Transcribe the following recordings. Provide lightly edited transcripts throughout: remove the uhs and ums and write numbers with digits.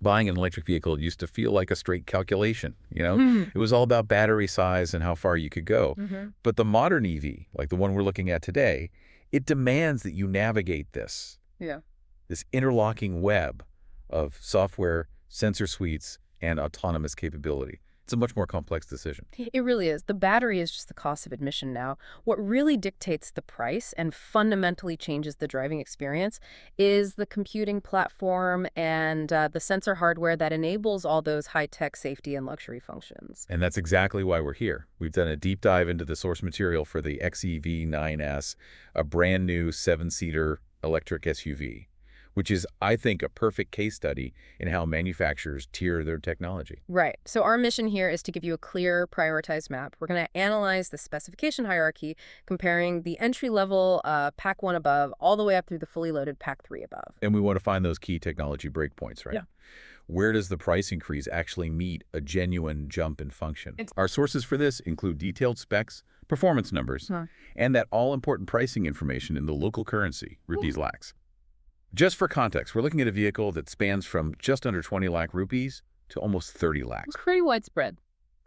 Buying an electric vehicle used to feel like a straight calculation, you know? Mhm. It was all about battery size and how far you could go. But the modern EV, like the one we're looking at today, it demands that you navigate Yeah. this interlocking web of software, sensor suites, and autonomous capability. It's a much more complex decision. It really is. The battery is just the cost of admission now. What really dictates the price and fundamentally changes the driving experience is the computing platform and the sensor hardware that enables all those high-tech safety and luxury functions. And that's exactly why we're here. We've done a deep dive into the source material for the XEV 9S, a brand new 7-seater electric SUV, which is, I think, a perfect case study in how manufacturers tier their technology. Right. So our mission here is to give you a clear, prioritized map. We're going to analyze the specification hierarchy, comparing the entry-level Pack 1 above all the way up through the fully loaded Pack 3 above. And we want to find those key technology breakpoints, right? Yeah. Where does the price increase actually meet a genuine jump in function? Our sources for this include detailed specs, performance numbers, and that all-important pricing information in the local currency, rupees lakhs. Just for context, we're looking at a vehicle that spans from just under 20 lakh rupees to almost 30 lakhs. Pretty widespread.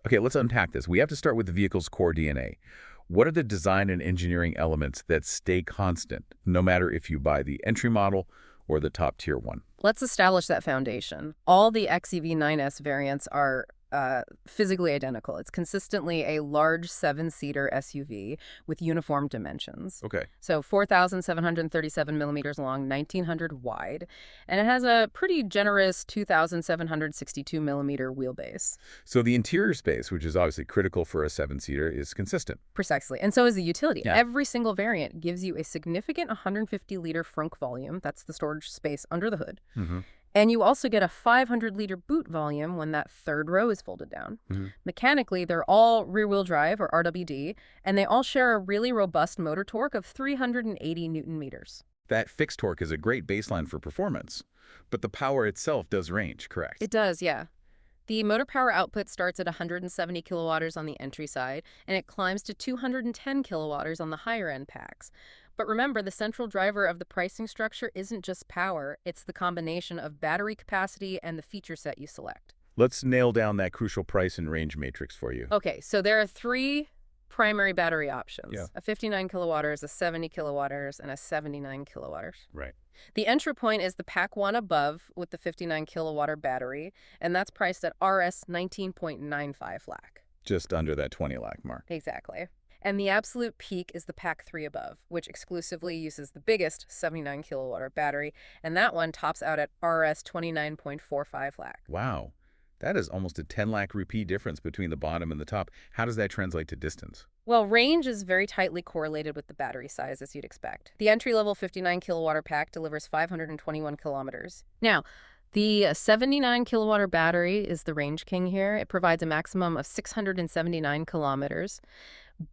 Okay, let's unpack this. We have to start with the vehicle's core DNA. What are the design and engineering elements that stay constant, no matter if you buy the entry model or the top tier one? Let's establish that foundation. All the XEV 9S variants are physically identical. It's consistently a large 7-seater SUV with uniform dimensions. Okay. So 4,737 millimeters long, 1,900 wide, and it has a pretty generous 2,762 millimeter wheelbase. So the interior space, which is obviously critical for a 7-seater, is consistent. Precisely. And so is the utility. Yeah. Every single variant gives you a significant 150-liter frunk volume. That's the storage space under the hood. And you also get a 500-liter boot volume when that third row is folded down. Mechanically, they're all rear-wheel drive, or RWD, and they all share a really robust motor torque of 380 newton meters. That fixed torque is a great baseline for performance, but the power itself does range, correct? It does, yeah. The motor power output starts at 170 kilowatters on the entry side, and it climbs to 210 kilowatters on the higher-end packs. But remember, the central driver of the pricing structure isn't just power, it's the combination of battery capacity and the feature set you select. Let's nail down that crucial price and range matrix for you. Okay, so there are 3 primary battery options. Yeah. A 59 kilowatters, a 70 kilowatters, and a 79 kilowatters. Right. The entry point is the Pack 1 above with the 59 kilowatt battery, and that's priced at Rs 19.95 lakh. Just under that 20 lakh mark. Exactly. And the absolute peak is the Pack 3 above, which exclusively uses the biggest 79 kilowatt battery, and that one tops out at Rs 29.45 lakh. Wow. That is almost a 10 lakh rupee difference between the bottom and the top. How does that translate to distance? Well, range is very tightly correlated with the battery size, as you'd expect. The entry-level 59 kilowatt pack delivers 521 kilometers. Now, the 79 kilowatt battery is the range king here. It provides a maximum of 679 kilometers.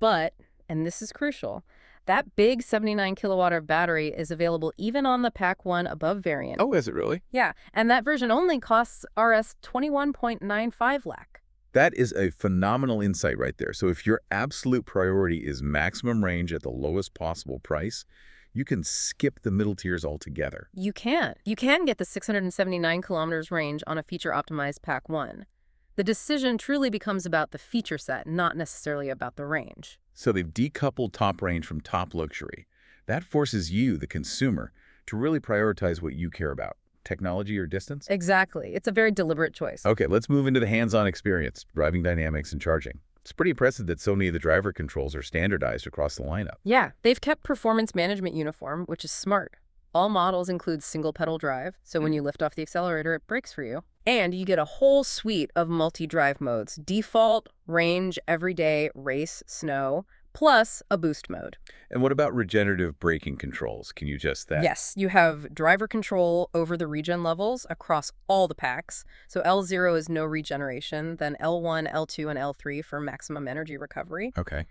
But, and this is crucial, that big 79 kilowatt battery is available even on the Pack 1 above variant. Oh, is it really? Yeah, and that version only costs Rs 21.95 lakh. That is a phenomenal insight right there. So if your absolute priority is maximum range at the lowest possible price, you can skip the middle tiers altogether. You can. You can get the 679 kilometers range on a feature-optimized Pack 1. The decision truly becomes about the feature set, not necessarily about the range. So they've decoupled top range from top luxury. That forces you, the consumer, to really prioritize what you care about. Technology or distance? Exactly. It's a very deliberate choice. Okay, let's move into the hands-on experience, driving dynamics and charging. It's pretty impressive that so many of the driver controls are standardized across the lineup. Yeah, they've kept performance management uniform, which is smart. All models include single-pedal drive, so when you lift off the accelerator, it brakes for you. And you get a whole suite of multi-drive modes: default, range, everyday, race, snow, plus a boost mode. And what about regenerative braking controls? Can you adjust that? Yes, you have driver control over the regen levels across all the packs. So L0 is no regeneration, then L1, L2, and L3 for maximum energy recovery. Okay.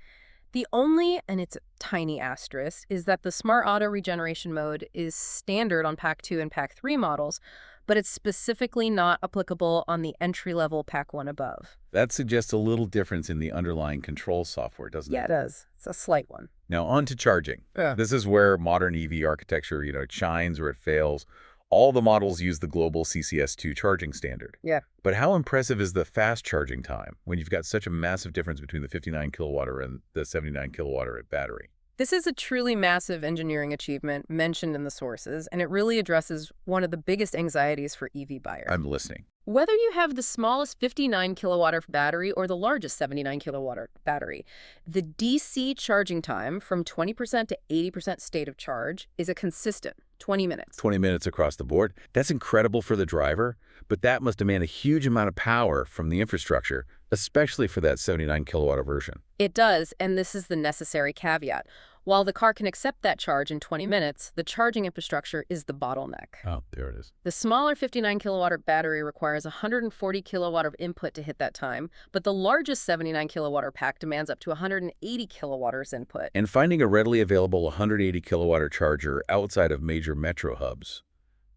The only, and it's a tiny asterisk, is that the Smart Auto Regeneration mode is standard on Pack 2 and Pack 3 models, but it's specifically not applicable on the entry-level Pack 1 above. That suggests a little difference in the underlying control software, doesn't it? Yeah, it does. It's a slight one. Now, on to charging. Yeah. This is where modern EV architecture, it shines or it fails. All the models use the global CCS2 charging standard. Yeah. But how impressive is the fast charging time when you've got such a massive difference between the 59 kilowatt and the 79 kilowatt battery? This is a truly massive engineering achievement mentioned in the sources, and it really addresses one of the biggest anxieties for EV buyers. I'm listening. Whether you have the smallest 59 kilowatt battery or the largest 79 kilowatt battery, the DC charging time from 20% to 80% state of charge is a consistent 20 minutes. 20 minutes across the board. That's incredible for the driver, but that must demand a huge amount of power from the infrastructure, especially for that 79 kilowatt version. It does, and this is the necessary caveat. While the car can accept that charge in 20 minutes, the charging infrastructure is the bottleneck. Oh, there it is. The smaller 59 kilowatt battery requires 140 kilowatt of input to hit that time, but the largest 79 kilowatt pack demands up to 180 kilowatt input. And finding a readily available 180 kilowatt charger outside of major metro hubs,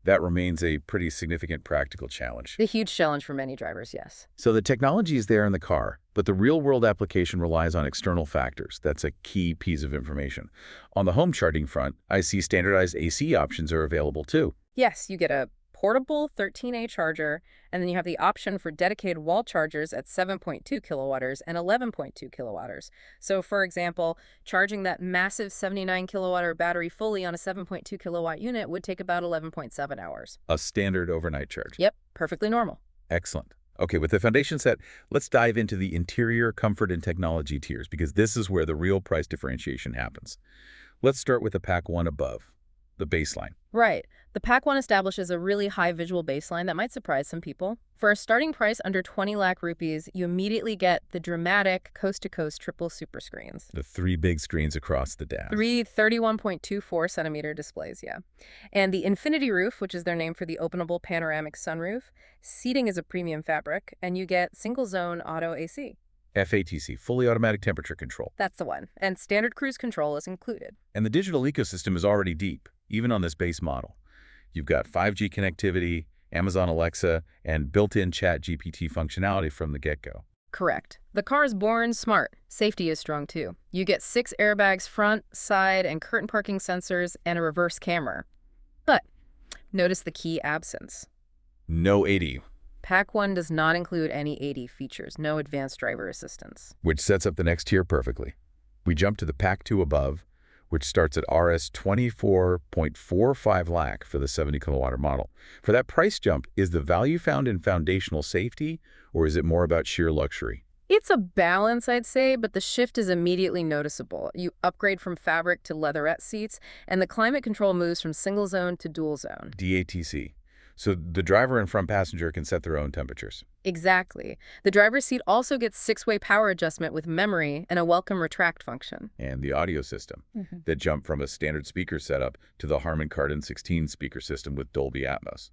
that remains a pretty significant practical challenge. A huge challenge for many drivers, yes. So the technology is there in the car, but the real-world application relies on external factors. That's a key piece of information. On the home charging front, I see standardized AC options are available too. Yes, you get a portable 13A charger, and then you have the option for dedicated wall chargers at 7.2 kilowatt and 11.2 kilowatt. So, for example, charging that massive 79 kilowatt battery fully on a 7.2 kilowatt unit would take about 11.7 hours. A standard overnight charge. Yep, perfectly normal. Excellent. Okay, with the foundation set, let's dive into the interior, comfort, and technology tiers, because this is where the real price differentiation happens. Let's start with the pack one above, the baseline. Right. The Pack 1 establishes a really high visual baseline that might surprise some people. For a starting price under 20 lakh rupees, you immediately get the dramatic coast-to-coast triple super screens. The 3 big screens across the dash. 3 31.24 centimeter displays, yeah. And the Infinity Roof, which is their name for the openable panoramic sunroof. Seating is a premium fabric, and you get single-zone auto AC. FATC, fully automatic temperature control. That's the one. And standard cruise control is included. And the digital ecosystem is already deep, even on this base model. You've got 5G connectivity, Amazon Alexa, and built-in chat GPT functionality from the get-go. Correct. The car is born smart. Safety is strong, too. You get 6 airbags front, side, and curtain parking sensors, and a reverse camera. But notice the key absence. No 80. Pack 1 does not include any 80 features, no advanced driver assistance. Which sets up the next tier perfectly. We jump to the Pack 2 above, which starts at Rs 24.45 lakh for the 70 kilowatt model. For that price jump, is the value found in foundational safety, or is it more about sheer luxury? It's a balance, I'd say, but the shift is immediately noticeable. You upgrade from fabric to leatherette seats, and the climate control moves from single zone to dual zone. DATC. So the driver and front passenger can set their own temperatures. Exactly. The driver's seat also gets 6-way power adjustment with memory and a welcome retract function. And the audio system that jumped from a standard speaker setup to the Harman Kardon 16 speaker system with Dolby Atmos.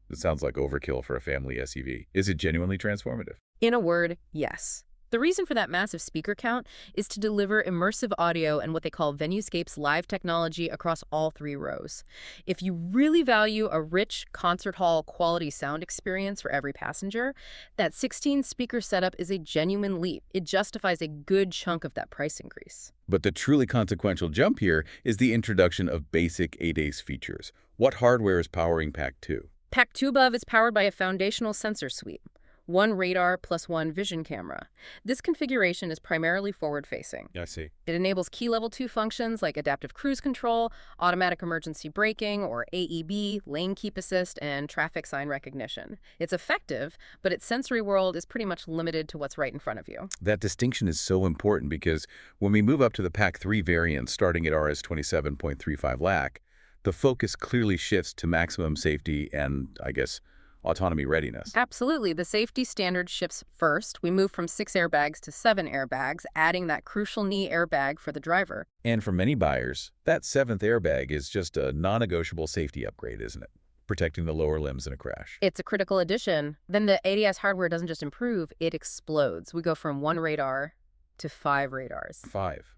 It sounds like overkill for a family SUV. Is it genuinely transformative? In a word, yes. The reason for that massive speaker count is to deliver immersive audio and what they call Venuscape's live technology across all 3 rows. If you really value a rich concert hall quality sound experience for every passenger, that 16-speaker setup is a genuine leap. It justifies a good chunk of that price increase. But the truly consequential jump here is the introduction of basic ADAS features. What hardware is powering Pack 2? Pack 2 above is powered by a foundational sensor suite. 1 radar plus 1 vision camera. This configuration is primarily forward-facing. I see. It enables key level 2 functions like adaptive cruise control, automatic emergency braking, or AEB, lane keep assist, and traffic sign recognition. It's effective, but its sensory world is pretty much limited to what's right in front of you. That distinction is so important because when we move up to the Pack 3 variant starting at Rs 27.35 lakh, the focus clearly shifts to maximum safety and, I guess, autonomy readiness. Absolutely. The safety standard shifts first. We move from 6 airbags to 7 airbags, adding that crucial knee airbag for the driver. And for many buyers, that 7th airbag is just a non-negotiable safety upgrade, isn't it? Protecting the lower limbs in a crash. It's a critical addition. Then the ADAS hardware doesn't just improve, it explodes. We go from 1 radar to 5 radars. 5.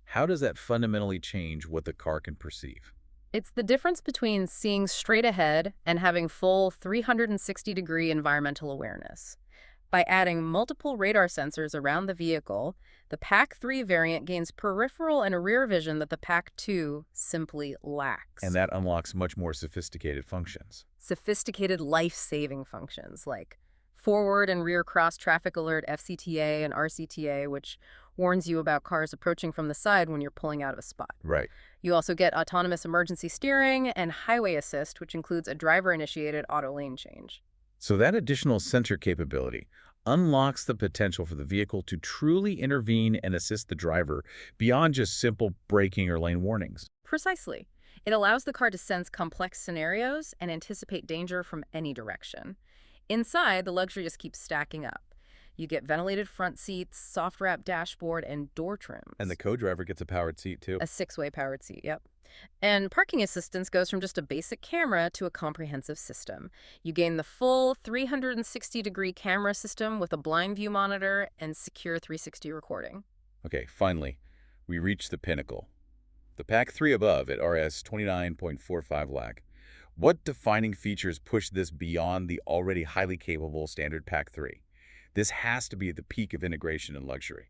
How does that fundamentally change what the car can perceive? It's the difference between seeing straight ahead and having full 360-degree environmental awareness. By adding multiple radar sensors around the vehicle, the Pack 3 variant gains peripheral and rear vision that the Pack 2 simply lacks. And that unlocks much more sophisticated functions. Sophisticated life-saving functions like forward and rear cross-traffic alert FCTA and RCTA, which warns you about cars approaching from the side when you're pulling out of a spot. Right. You also get autonomous emergency steering and highway assist, which includes a driver-initiated auto lane change. So that additional sensor capability unlocks the potential for the vehicle to truly intervene and assist the driver beyond just simple braking or lane warnings. Precisely. It allows the car to sense complex scenarios and anticipate danger from any direction. Inside, the luxury just keeps stacking up. You get ventilated front seats, soft-wrap dashboard, and door trims. And the co-driver gets a powered seat, too. A 6-way powered seat, yep. And parking assistance goes from just a basic camera to a comprehensive system. You gain the full 360-degree camera system with a blind view monitor and secure 360 recording. Okay, finally, we reach the pinnacle. The Pack 3 above at Rs 29.45 lakh. What defining features push this beyond the already highly capable standard Pack 3? This has to be the peak of integration and luxury.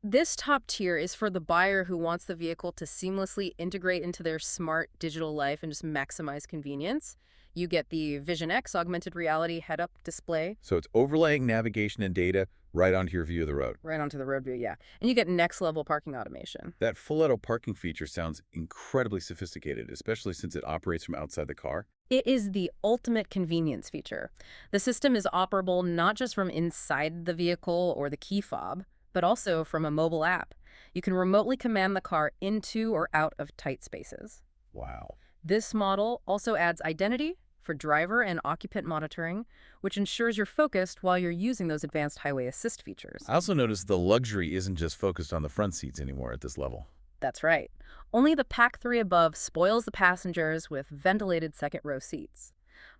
This top tier is for the buyer who wants the vehicle to seamlessly integrate into their smart digital life and just maximize convenience. You get the Vision X augmented reality head-up display. So it's overlaying navigation and data right onto your view of the road. Right onto the road view, yeah. And you get next-level parking automation. That full auto parking feature sounds incredibly sophisticated, especially since it operates from outside the car. It is the ultimate convenience feature. The system is operable not just from inside the vehicle or the key fob, but also from a mobile app. You can remotely command the car into or out of tight spaces. Wow. This model also adds identity for driver and occupant monitoring, which ensures you're focused while you're using those advanced highway assist features. I also noticed the luxury isn't just focused on the front seats anymore at this level. That's right. Only the Pack 3 above spoils the passengers with ventilated second-row seats.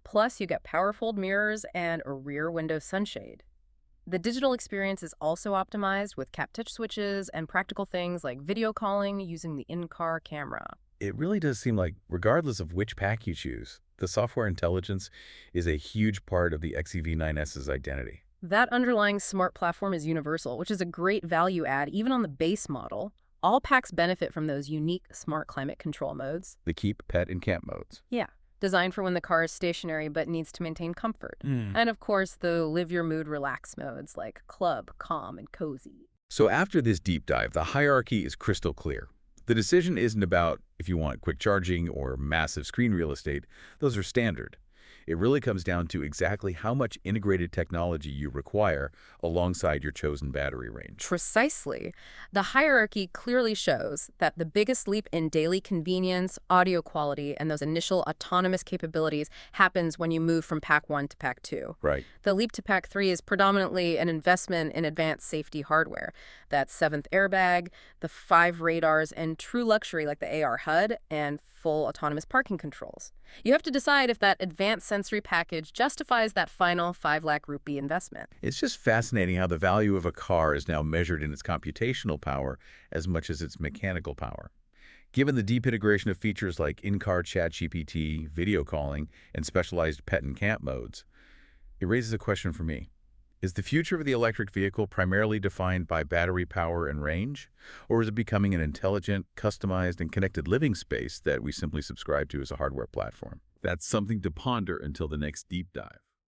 Plus, you get power-fold mirrors and a rear window sunshade. The digital experience is also optimized with cap-touch switches and practical things like video calling using the in-car camera. It really does seem like, regardless of which pack you choose, the software intelligence is a huge part of the XEV9S's identity. That underlying smart platform is universal, which is a great value add even on the base model. All packs benefit from those unique smart climate control modes. The keep, pet, and camp modes. Yeah, designed for when the car is stationary but needs to maintain comfort. And of course, the live your mood relax modes like club, calm, and cozy. So after this deep dive, the hierarchy is crystal clear. The decision isn't about if you want quick charging or massive screen real estate. Those are standard. It really comes down to exactly how much integrated technology you require alongside your chosen battery range. Precisely. The hierarchy clearly shows that the biggest leap in daily convenience, audio quality, and those initial autonomous capabilities happens when you move from Pack 1 to Pack 2. Right. The leap to Pack 3 is predominantly an investment in advanced safety hardware. That 7th airbag, the 5 radars, and true luxury like the AR HUD and full autonomous parking controls. You have to decide if that advanced sensory package justifies that final 5 lakh rupee investment. It's just fascinating how the value of a car is now measured in its computational power as much as its mechanical power. Given the deep integration of features like in-car ChatGPT, video calling, and specialized pet and camp modes, it raises a question for me. Is the future of the electric vehicle primarily defined by battery power and range, or is it becoming an intelligent, customized, and connected living space that we simply subscribe to as a hardware platform? That's something to ponder until the next deep dive.